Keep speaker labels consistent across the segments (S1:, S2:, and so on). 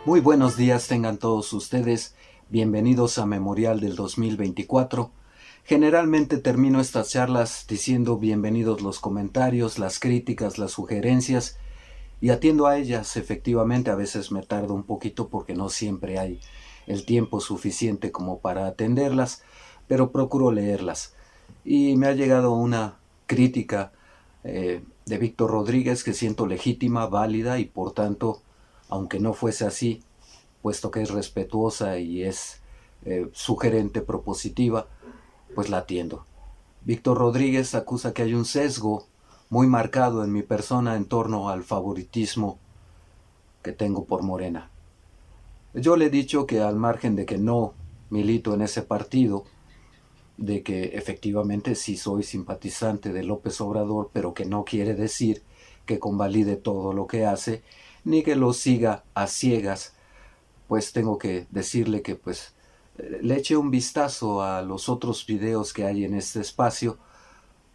S1: Muy buenos días tengan todos ustedes, bienvenidos a Memorial del 2024. Generalmente termino estas charlas diciendo bienvenidos los comentarios, las críticas, las sugerencias y atiendo a ellas efectivamente. A veces me tardo un poquito porque no siempre hay el tiempo suficiente como para atenderlas, pero procuro leerlas. Y me ha llegado una crítica de Víctor Rodríguez que siento legítima, válida y por tanto, aunque no fuese así, puesto que es respetuosa y es sugerente, propositiva, pues la atiendo. Víctor Rodríguez acusa que hay un sesgo muy marcado en mi persona en torno al favoritismo que tengo por Morena. Yo le he dicho que al margen de que no milito en ese partido, de que efectivamente sí soy simpatizante de López Obrador, pero que no quiere decir que convalide todo lo que hace, ni que lo siga a ciegas, pues tengo que decirle que le eche un vistazo a los otros videos que hay en este espacio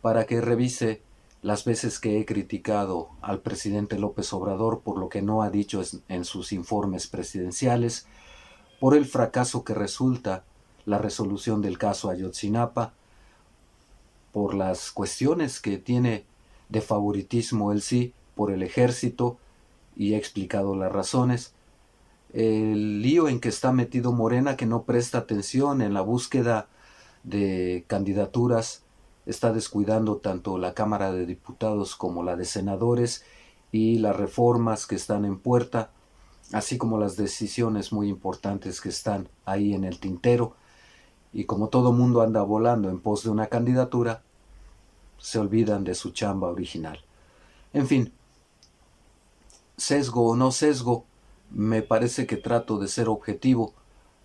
S1: para que revise las veces que he criticado al presidente López Obrador por lo que no ha dicho en sus informes presidenciales, por el fracaso que resulta la resolución del caso Ayotzinapa, por las cuestiones que tiene de favoritismo él sí por el ejército, y he explicado las razones, el lío en que está metido Morena, que no presta atención en la búsqueda de candidaturas, está descuidando tanto la Cámara de Diputados como la de Senadores y las reformas que están en puerta, así como las decisiones muy importantes que están ahí en el tintero. Y como todo mundo anda volando en pos de una candidatura, se olvidan de su chamba original. En fin, sesgo o no sesgo, me parece que trato de ser objetivo.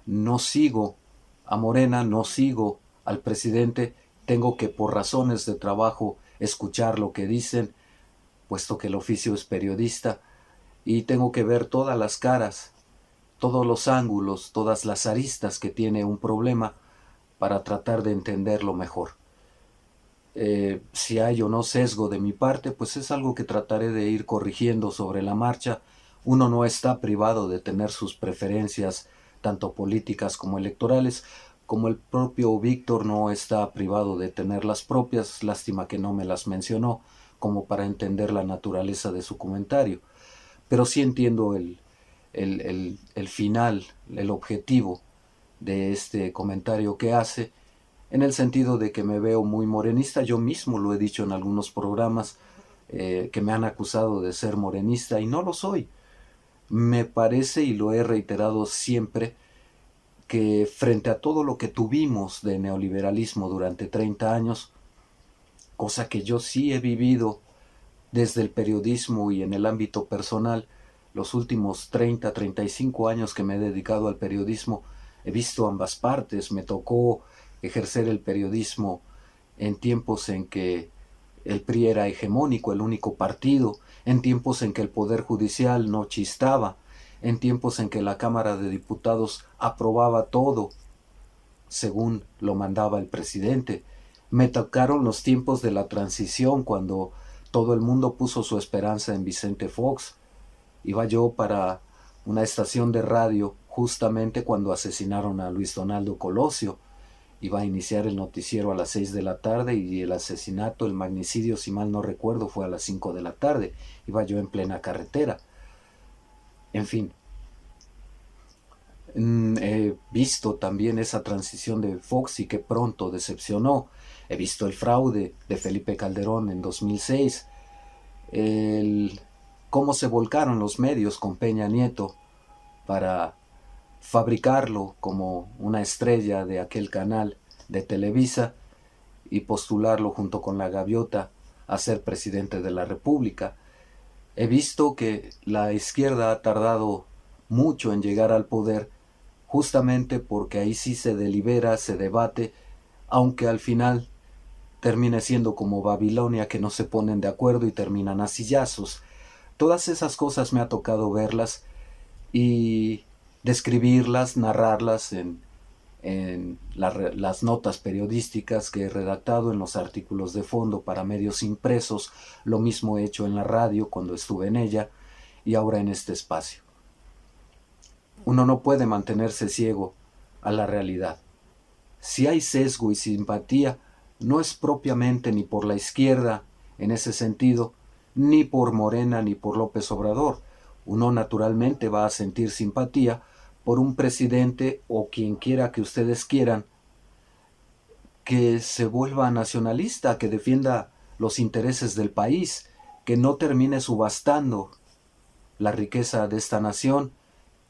S1: No sigo a Morena, no sigo al presidente, tengo que por razones de trabajo escuchar lo que dicen, puesto que el oficio es periodista, y tengo que ver todas las caras, todos los ángulos, todas las aristas que tiene un problema para tratar de entenderlo mejor. Si hay o no sesgo de mi parte, pues es algo que trataré de ir corrigiendo sobre la marcha. Uno no está privado de tener sus preferencias, tanto políticas como electorales, como el propio Víctor no está privado de tener las propias. Lástima que no me las mencionó, como para entender la naturaleza de su comentario. Pero sí entiendo el final, el objetivo de este comentario que hace, en el sentido de que me veo muy morenista. Yo mismo lo he dicho en algunos programas, que me han acusado de ser morenista y no lo soy. Me parece, y lo he reiterado siempre, que frente a todo lo que tuvimos de neoliberalismo durante 30 años, cosa que yo sí he vivido desde el periodismo y en el ámbito personal, los últimos 35 años que me he dedicado al periodismo, he visto ambas partes. Me tocó ejercer el periodismo en tiempos en que el PRI era hegemónico, el único partido, en tiempos en que el Poder Judicial no chistaba, en tiempos en que la Cámara de Diputados aprobaba todo según lo mandaba el presidente. Me tocaron los tiempos de la transición, cuando todo el mundo puso su esperanza en Vicente Fox. Iba yo para una estación de radio justamente cuando asesinaron a Luis Donaldo Colosio. Iba a iniciar el noticiero a las 6 de la tarde y el asesinato, el magnicidio, si mal no recuerdo, fue a las 5 de la tarde. Iba yo en plena carretera. En fin, he visto también esa transición de Fox y que pronto decepcionó. He visto el fraude de Felipe Calderón en 2006, cómo se volcaron los medios con Peña Nieto para fabricarlo como una estrella de aquel canal de Televisa y postularlo junto con la gaviota a ser presidente de la República. He visto que la izquierda ha tardado mucho en llegar al poder, justamente porque ahí sí se delibera, se debate, aunque al final termine siendo como Babilonia, que no se ponen de acuerdo y terminan a sillazos. Todas esas cosas me ha tocado verlas y describirlas, narrarlas en las notas periodísticas que he redactado, en los artículos de fondo para medios impresos. Lo mismo he hecho en la radio cuando estuve en ella y ahora en este espacio. Uno no puede mantenerse ciego a la realidad. Si hay sesgo y simpatía, no es propiamente ni por la izquierda, en ese sentido, ni por Morena ni por López Obrador. Uno naturalmente va a sentir simpatía por un presidente o quien quiera que ustedes quieran que se vuelva nacionalista, que defienda los intereses del país, que no termine subastando la riqueza de esta nación,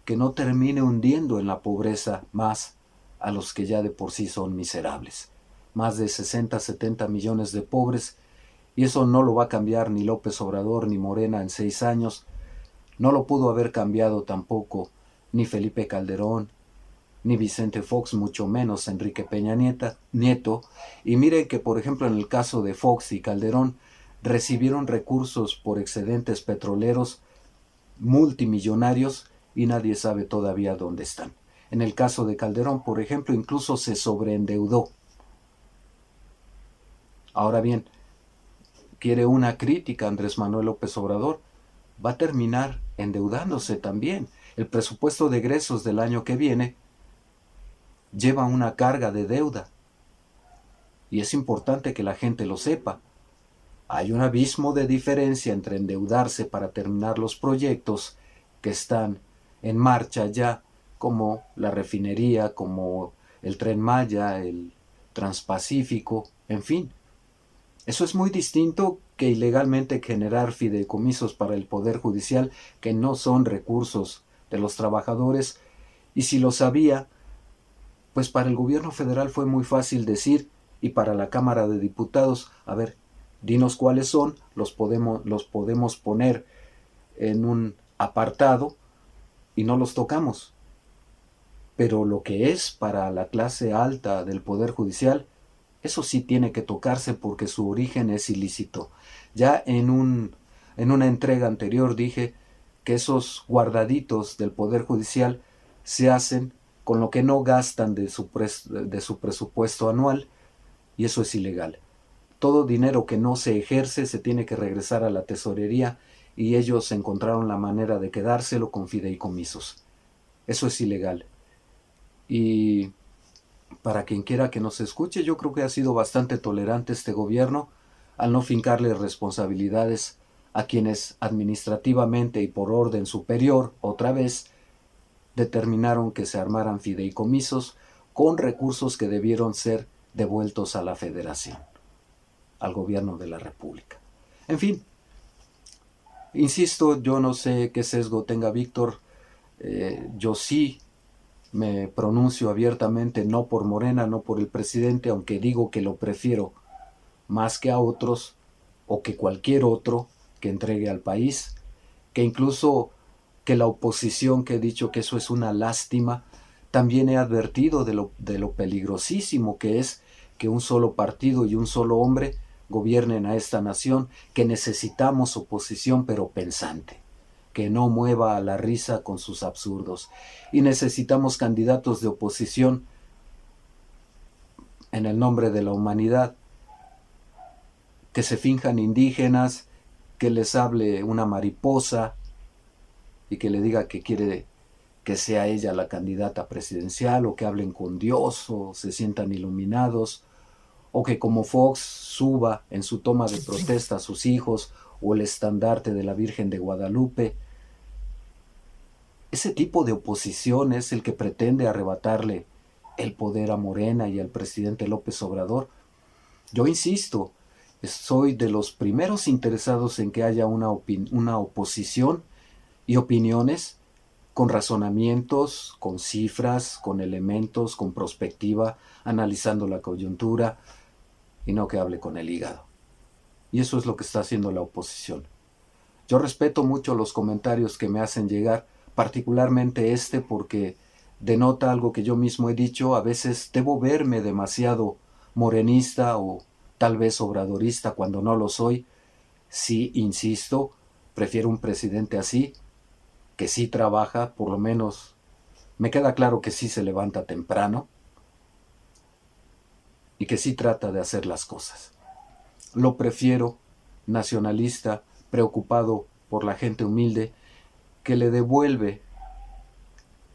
S1: que no termine hundiendo en la pobreza más a los que ya de por sí son miserables. Más de 60, 70 millones de pobres, y eso no lo va a cambiar ni López Obrador ni Morena en 6 años. No lo pudo haber cambiado tampoco ni Felipe Calderón, ni Vicente Fox, mucho menos Enrique Peña Nieto. Y miren que, por ejemplo, en el caso de Fox y Calderón, recibieron recursos por excedentes petroleros multimillonarios y nadie sabe todavía dónde están. En el caso de Calderón, por ejemplo, incluso se sobreendeudó. Ahora bien, quiere una crítica Andrés Manuel López Obrador, va a terminar endeudándose también. El presupuesto de egresos del año que viene lleva una carga de deuda. Y es importante que la gente lo sepa. Hay un abismo de diferencia entre endeudarse para terminar los proyectos que están en marcha ya, como la refinería, como el Tren Maya, el Transpacífico, en fin. Eso es muy distinto que ilegalmente generar fideicomisos para el Poder Judicial que no son recursos de los trabajadores. Y si lo sabía, pues para el gobierno federal fue muy fácil decir, y para la Cámara de Diputados, a ver, dinos cuáles son, los podemos poner en un apartado y no los tocamos. Pero lo que es para la clase alta del Poder Judicial, eso sí tiene que tocarse porque su origen es ilícito. Ya en una entrega anterior dije que esos guardaditos del Poder Judicial se hacen con lo que no gastan de su presupuesto anual, y eso es ilegal. Todo dinero que no se ejerce se tiene que regresar a la tesorería y ellos encontraron la manera de quedárselo con fideicomisos. Eso es ilegal. Y para quien quiera que nos escuche, yo creo que ha sido bastante tolerante este gobierno al no fincarle responsabilidades a quienes administrativamente y por orden superior, otra vez, determinaron que se armaran fideicomisos con recursos que debieron ser devueltos a la Federación, al gobierno de la República. En fin, insisto, yo no sé qué sesgo tenga Víctor, yo sí me pronuncio abiertamente no por Morena, no por el presidente, aunque digo que lo prefiero más que a otros o que cualquier otro que entregue al país, que incluso que la oposición, que he dicho que eso es una lástima, también he advertido de lo peligrosísimo que es que un solo partido y un solo hombre gobiernen a esta nación, que necesitamos oposición pero pensante, que no mueva a la risa con sus absurdos. Y necesitamos candidatos de oposición en el nombre de la humanidad, que se finjan indígenas, que les hable una mariposa y que le diga que quiere que sea ella la candidata presidencial, o que hablen con Dios, o se sientan iluminados, o que como Fox suba en su toma de protesta a sus hijos, o el estandarte de la Virgen de Guadalupe. Ese tipo de oposición es el que pretende arrebatarle el poder a Morena y al presidente López Obrador. Yo insisto, soy de los primeros interesados en que haya una oposición y opiniones con razonamientos, con cifras, con elementos, con prospectiva, analizando la coyuntura, y no que hable con el hígado. Y eso es lo que está haciendo la oposición. Yo respeto mucho los comentarios que me hacen llegar, particularmente porque denota algo que yo mismo he dicho. A veces debo verme demasiado morenista o tal vez obradorista cuando no lo soy. Sí, insisto, prefiero un presidente así, que sí trabaja, por lo menos me queda claro que sí se levanta temprano y que sí trata de hacer las cosas. Lo prefiero nacionalista, preocupado por la gente humilde, que le devuelve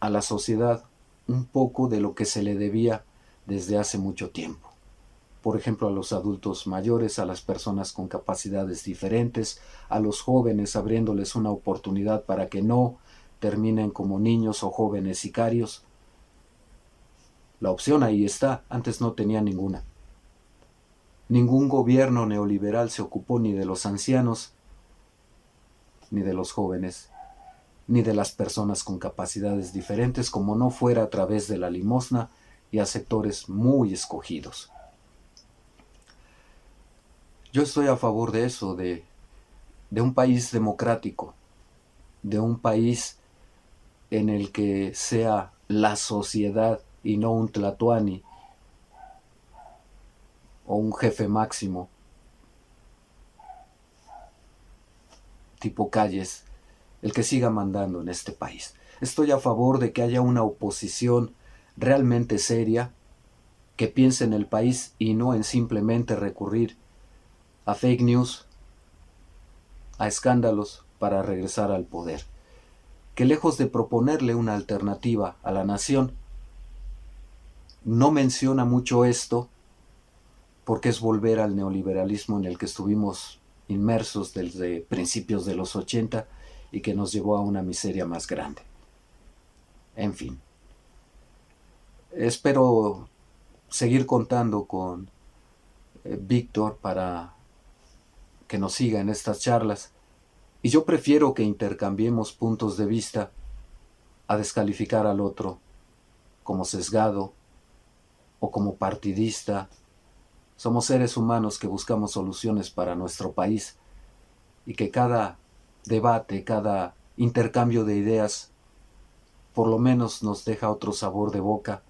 S1: a la sociedad un poco de lo que se le debía desde hace mucho tiempo. Por ejemplo, a los adultos mayores, a las personas con capacidades diferentes, a los jóvenes, abriéndoles una oportunidad para que no terminen como niños o jóvenes sicarios. La opción ahí está, antes no tenía ninguna. Ningún gobierno neoliberal se ocupó ni de los ancianos, ni de los jóvenes, ni de las personas con capacidades diferentes, como no fuera a través de la limosna y a sectores muy escogidos. Yo estoy a favor de eso, de un país democrático, de un país en el que sea la sociedad y no un tlatoani o un jefe máximo, tipo Calles, el que siga mandando en este país. Estoy a favor de que haya una oposición realmente seria, que piense en el país y no en simplemente recurrir a fake news, a escándalos para regresar al poder. Que lejos de proponerle una alternativa a la nación, no menciona mucho esto porque es volver al neoliberalismo en el que estuvimos inmersos desde principios de los 80 y que nos llevó a una miseria más grande. En fin, espero seguir contando con Víctor para que nos siga en estas charlas, y yo prefiero que intercambiemos puntos de vista a descalificar al otro como sesgado o como partidista. Somos seres humanos que buscamos soluciones para nuestro país y que cada debate, cada intercambio de ideas, por lo menos nos deja otro sabor de boca,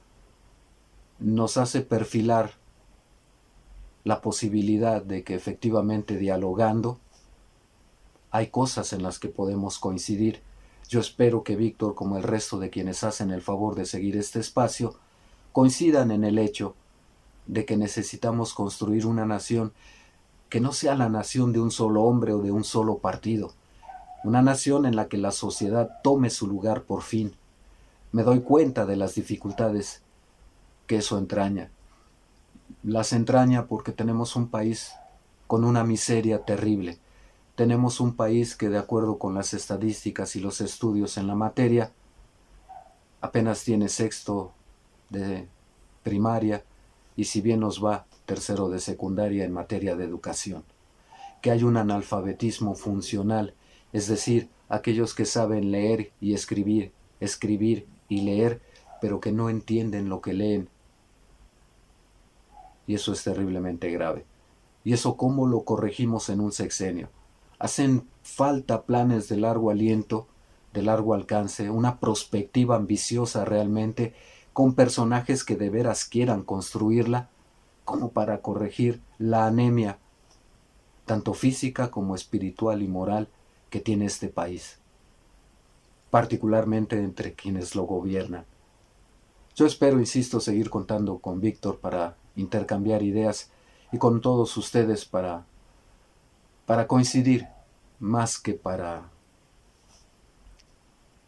S1: nos hace perfilar la posibilidad de que efectivamente dialogando hay cosas en las que podemos coincidir. Yo espero que Víctor, como el resto de quienes hacen el favor de seguir este espacio, coincidan en el hecho de que necesitamos construir una nación que no sea la nación de un solo hombre o de un solo partido, una nación en la que la sociedad tome su lugar por fin. Me doy cuenta de las dificultades que eso entraña. Las entraña porque tenemos un país con una miseria terrible. Tenemos un país que, de acuerdo con las estadísticas y los estudios en la materia, apenas tiene sexto de primaria y, si bien nos va, tercero de secundaria en materia de educación. Que hay un analfabetismo funcional, es decir, aquellos que saben leer y escribir y leer, pero que no entienden lo que leen. Y eso es terriblemente grave. ¿Y eso cómo lo corregimos en un sexenio? Hacen falta planes de largo aliento, de largo alcance, una perspectiva ambiciosa realmente, con personajes que de veras quieran construirla, como para corregir la anemia, tanto física como espiritual y moral, que tiene este país, particularmente entre quienes lo gobiernan. Yo espero, insisto, seguir contando con Víctor para intercambiar ideas y con todos ustedes para coincidir, más que para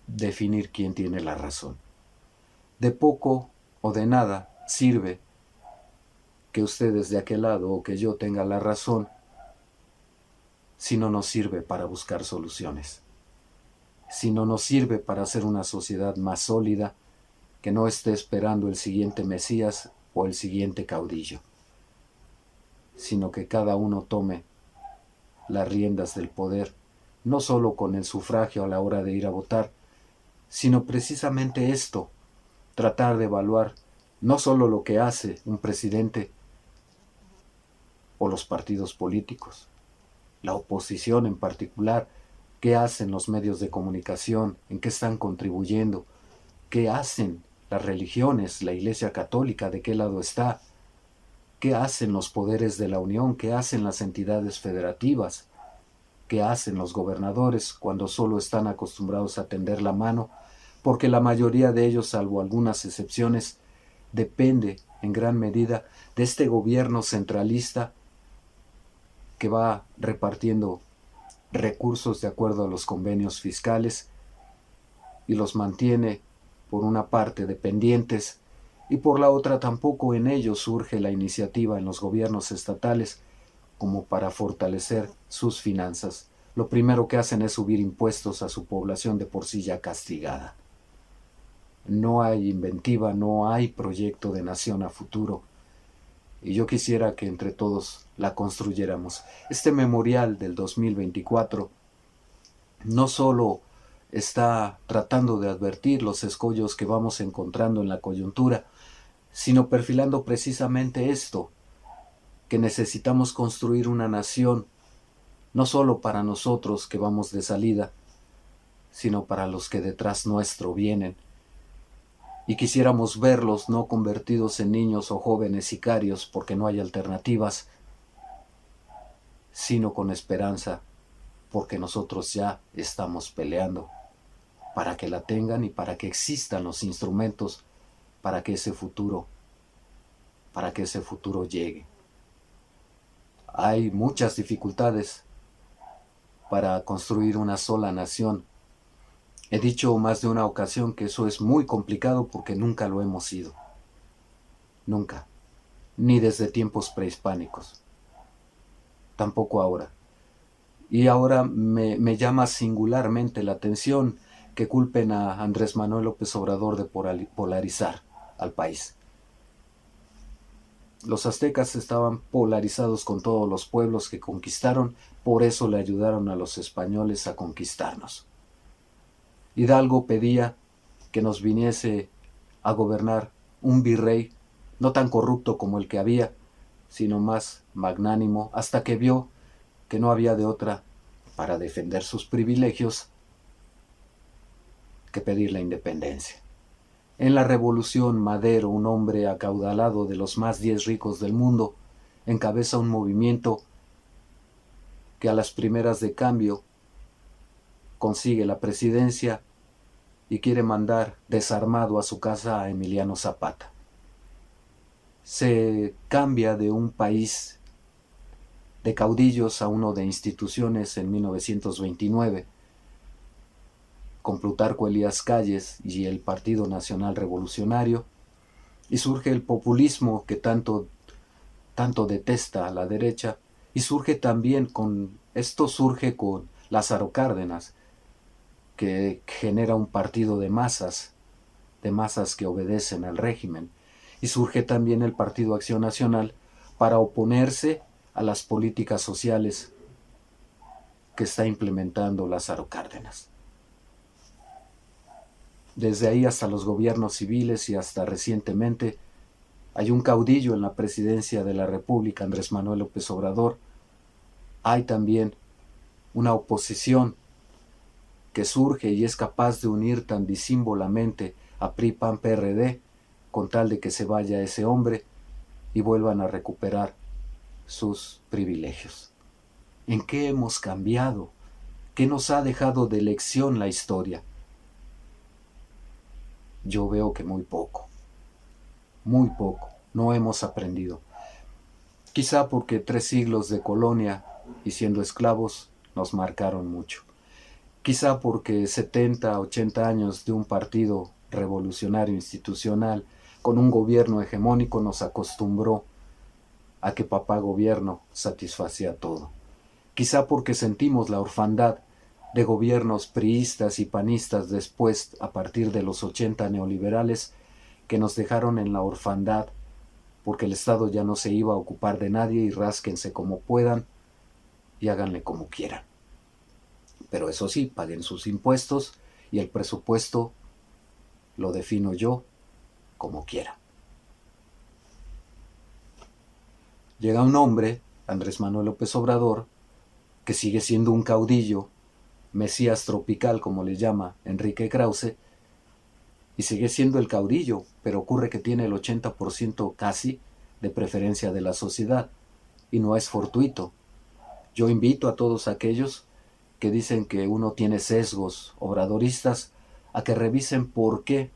S1: definir quién tiene la razón. De poco o de nada sirve que ustedes de aquel lado o que yo tenga la razón si no nos sirve para buscar soluciones, si no nos sirve para hacer una sociedad más sólida que no esté esperando el siguiente Mesías o el siguiente caudillo, sino que cada uno tome las riendas del poder, no solo con el sufragio a la hora de ir a votar, sino precisamente esto, tratar de evaluar no solo lo que hace un presidente o los partidos políticos, la oposición en particular, qué hacen los medios de comunicación, en qué están contribuyendo, qué hacen las religiones, la Iglesia Católica, de qué lado está, qué hacen los poderes de la Unión, qué hacen las entidades federativas, qué hacen los gobernadores cuando solo están acostumbrados a tender la mano, porque la mayoría de ellos, salvo algunas excepciones, depende en gran medida de este gobierno centralista que va repartiendo recursos de acuerdo a los convenios fiscales y los mantiene por una parte dependientes y por la otra tampoco en ellos surge la iniciativa en los gobiernos estatales como para fortalecer sus finanzas. Lo primero que hacen es subir impuestos a su población de por sí ya castigada. No hay inventiva, no hay proyecto de nación a futuro. Y yo quisiera que entre todos la construyéramos. Este memorial del 2024 no solo está tratando de advertir los escollos que vamos encontrando en la coyuntura, sino perfilando precisamente esto, que necesitamos construir una nación no solo para nosotros que vamos de salida, sino para los que detrás nuestro vienen. Y quisiéramos verlos no convertidos en niños o jóvenes sicarios porque no hay alternativas, sino con esperanza, porque nosotros ya estamos peleando para que la tengan y para que existan los instrumentos para que ese futuro llegue. Hay muchas dificultades para construir una sola nación. He dicho más de una ocasión que eso es muy complicado porque nunca lo hemos sido. Nunca. Ni desde tiempos prehispánicos. Tampoco ahora. Y ahora me llama singularmente la atención que culpen a Andrés Manuel López Obrador de polarizar al país. Los aztecas estaban polarizados con todos los pueblos que conquistaron, por eso le ayudaron a los españoles a conquistarnos. Hidalgo pedía que nos viniese a gobernar un virrey, no tan corrupto como el que había, sino más magnánimo, hasta que vio que no había de otra para defender sus privilegios que pedir la independencia. En la Revolución, Madero, un hombre acaudalado de los más 10 ricos del mundo, encabeza un movimiento que a las primeras de cambio consigue la presidencia y quiere mandar desarmado a su casa a Emiliano Zapata. Se cambia de un país de caudillos a uno de instituciones en 1929, con Plutarco Elías Calles y el Partido Nacional Revolucionario, y surge el populismo que tanto detesta a la derecha, y surge con Lázaro Cárdenas, que genera un partido de masas que obedecen al régimen, y surge también el Partido Acción Nacional para oponerse a las políticas sociales que está implementando Lázaro Cárdenas. Desde ahí hasta los gobiernos civiles y hasta recientemente hay un caudillo en la presidencia de la República, Andrés Manuel López Obrador. Hay también una oposición que surge y es capaz de unir tan disímbolamente a PRI, PAN, PRD, con tal de que se vaya ese hombre y vuelvan a recuperar sus privilegios. ¿En qué hemos cambiado? ¿Qué nos ha dejado de lección la historia? Yo veo que muy poco, no hemos aprendido. Quizá porque 3 siglos de colonia y siendo esclavos nos marcaron mucho. Quizá porque 70, 80 años de un partido revolucionario institucional con un gobierno hegemónico nos acostumbró a que papá gobierno satisfacía todo. Quizá porque sentimos la orfandad de gobiernos priistas y panistas después, a partir de los 80 neoliberales, que nos dejaron en la orfandad porque el Estado ya no se iba a ocupar de nadie y rásquense como puedan y háganle como quieran. Pero eso sí, paguen sus impuestos y el presupuesto lo defino yo como quiera. Llega un hombre, Andrés Manuel López Obrador, que sigue siendo un caudillo, Mesías tropical como le llama Enrique Krause, y sigue siendo el caudillo, pero ocurre que tiene el 80% casi de preferencia de la sociedad, y no es fortuito. Yo invito a todos aquellos que dicen que uno tiene sesgos obradoristas a que revisen por qué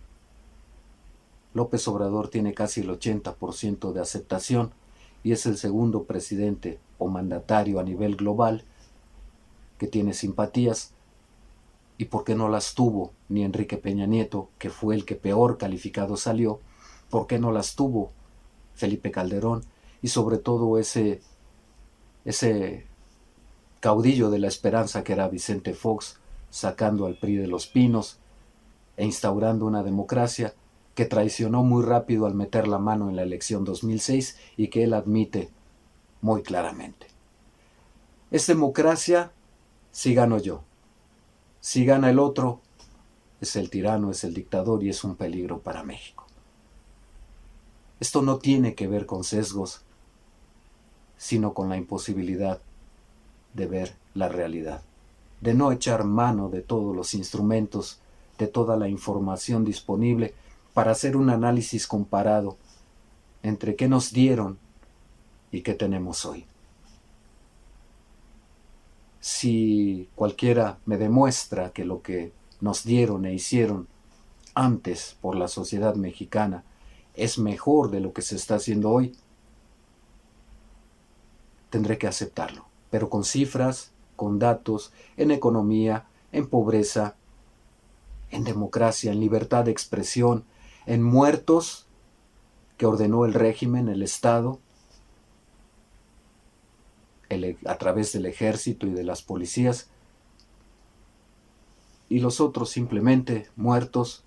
S1: López Obrador tiene casi el 80% de aceptación y es el segundo presidente o mandatario a nivel global que tiene simpatías, ¿Y por qué no las tuvo ni Enrique Peña Nieto, que fue el que peor calificado salió? ¿Por qué no las tuvo Felipe Calderón? Y sobre todo ese caudillo de la esperanza que era Vicente Fox, sacando al PRI de los pinos e instaurando una democracia que traicionó muy rápido al meter la mano en la elección 2006 y que él admite muy claramente. Es democracia si gano yo. Si gana el otro, es el tirano, es el dictador y es un peligro para México. Esto no tiene que ver con sesgos, sino con la imposibilidad de ver la realidad, de no echar mano de todos los instrumentos, de toda la información disponible para hacer un análisis comparado entre qué nos dieron y qué tenemos hoy. Si cualquiera me demuestra que lo que nos dieron e hicieron antes por la sociedad mexicana es mejor de lo que se está haciendo hoy, tendré que aceptarlo, pero con cifras, con datos, en economía, en pobreza, en democracia, en libertad de expresión, en muertos que ordenó el régimen, el Estado, a través del ejército y de las policías, y los otros simplemente muertos,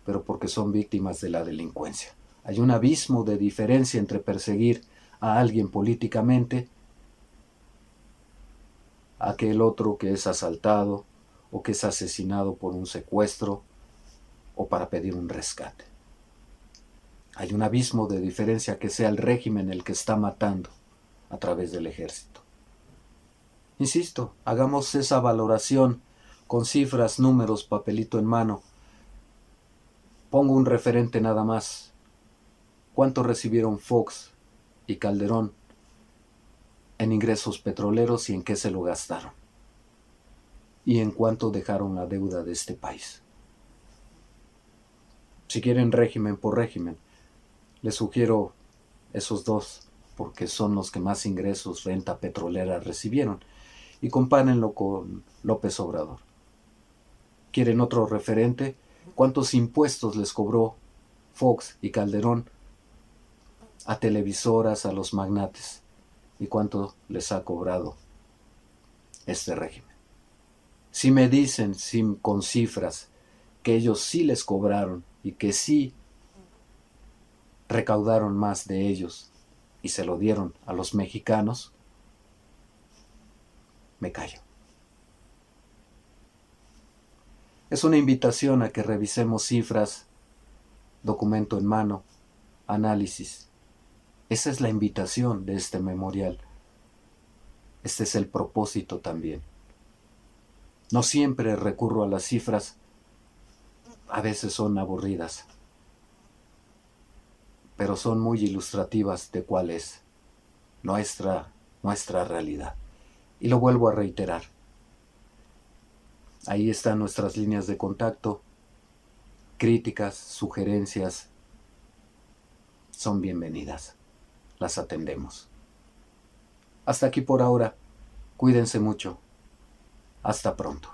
S1: pero porque son víctimas de la delincuencia. Hay un abismo de diferencia entre perseguir a alguien políticamente, a aquel otro que es asaltado o que es asesinado por un secuestro o para pedir un rescate. Hay un abismo de diferencia que sea el régimen el que está matando a través del ejército. Insisto, hagamos esa valoración con cifras, números, papelito en mano. Pongo un referente nada más. ¿Cuánto recibieron Fox y Calderón en ingresos petroleros y en qué se lo gastaron? ¿Y en cuánto dejaron la deuda de este país? Si quieren régimen por régimen, les sugiero esos dos, porque son los que más ingresos, renta petrolera recibieron. Y compárenlo con López Obrador. ¿Quieren otro referente? ¿Cuántos impuestos les cobró Fox y Calderón a televisoras, a los magnates? ¿Y cuánto les ha cobrado este régimen? Si me dicen con cifras que ellos sí les cobraron y que sí recaudaron más de ellos y se lo dieron a los mexicanos, me callo. Es una invitación a que revisemos cifras, documento en mano, análisis. Esa es la invitación de este memorial. Este es el propósito también. No siempre recurro a las cifras, a veces son aburridas, pero son muy ilustrativas de cuál es nuestra realidad. Y lo vuelvo a reiterar. Ahí están nuestras líneas de contacto. Críticas, sugerencias, son bienvenidas. Las atendemos. Hasta aquí por ahora. Cuídense mucho. Hasta pronto.